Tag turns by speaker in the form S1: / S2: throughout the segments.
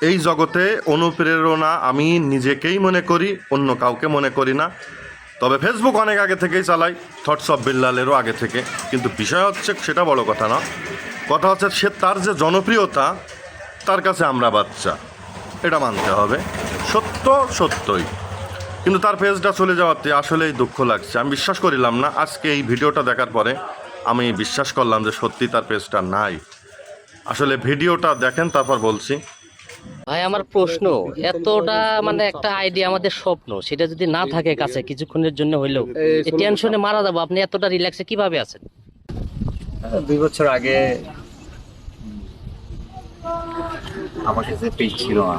S1: এই জগতে অনুপ্রেরণা আমি নিজেকেই মনে করি, অন্য কাউকে মনে করি না। তবে ফেসবুক অনেক আগে থেকেই চালাই, থটস অফ বিল্লালেরও আগে থেকে। কিন্তু বিষয় হচ্ছে সেটা বড় কথা না, কথা হচ্ছে সে তার যে জনপ্রিয়তা, তার কাছে আমরা বাচ্চা, এটা মানতে হবে। সত্য সত্যই, কিন্তু তার পেজটা চলে যাওয়াতে আসলেই দুঃখ লাগছে। আমি বিশ্বাস করিলাম না, আজকে এই ভিডিওটা দেখার পরে আমি বিশ্বাস করলাম যে সত্যি তার পেজটা নাই। আসলে ভিডিওটা দেখেন, তারপর বলছি।
S2: ভাই আমার প্রশ্ন, এতটা মানে একটা আইডিয়া আমাদের স্বপ্ন, সেটা যদি না থাকে কাছে কিছুক্ষণের জন্য হইলেও, এই টেনশনে মারা যাবো, আপনি এতটা রিল্যাক্সে কিভাবে আছেন?
S3: 2 বছর আগে আমার কাছে পেজ ছিল না,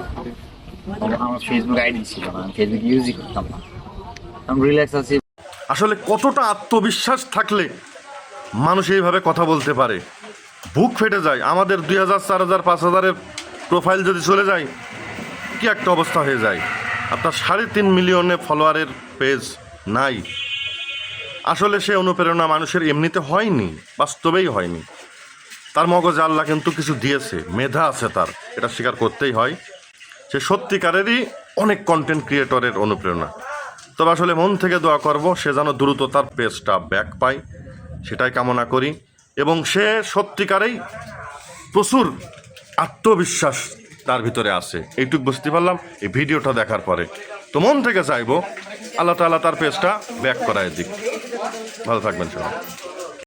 S3: আমার ফেসবুক আইডি ছিল না, আমি ফেসবুক ইউজই করতাম না। আমি রিল্যাক্স আছি।
S1: আসলে কতটা আত্মবিশ্বাস থাকলে মানুষ এইভাবে কথা বলতে পারে, বুক ফেটে যায়। আমাদের 2000, 4000, 5000-এর প্রোফাইল যদি চলে যায়, কি একটা অবস্থা হয়ে যায়। আপনার 3.5 মিলিয়নে ফলোয়ারের পেজ নাই। আসলে সে অনুপ্রেরণা মানুষের এমনিতে হয়নি, বাস্তবেই হয়নি। তার মগজে আল্লাহ কিন্তু কিছু দিয়েছে, মেধা আছে তার, এটা স্বীকার করতেই হয়। সে সত্যিকারেরই অনেক কন্টেন্ট ক্রিয়েটরের অনুপ্রেরণা। তবে আসলে মন থেকে দোয়া করব সে যেন দ্রুত তার পেজটা ব্যাক পায়, সেটাই কামনা করি। এবং সে সত্যিকারেই প্রচুর আত্মবিশ্বাস তার ভিতরে আছে, এইটুকু বুঝতে পারলাম এই ভিডিওটা দেখার পরে। তো মন থেকে চাইবো আল্লাহ তাআলা তার পেজটা ব্যাক করায় দিক। ভালো থাকবেন সবাই।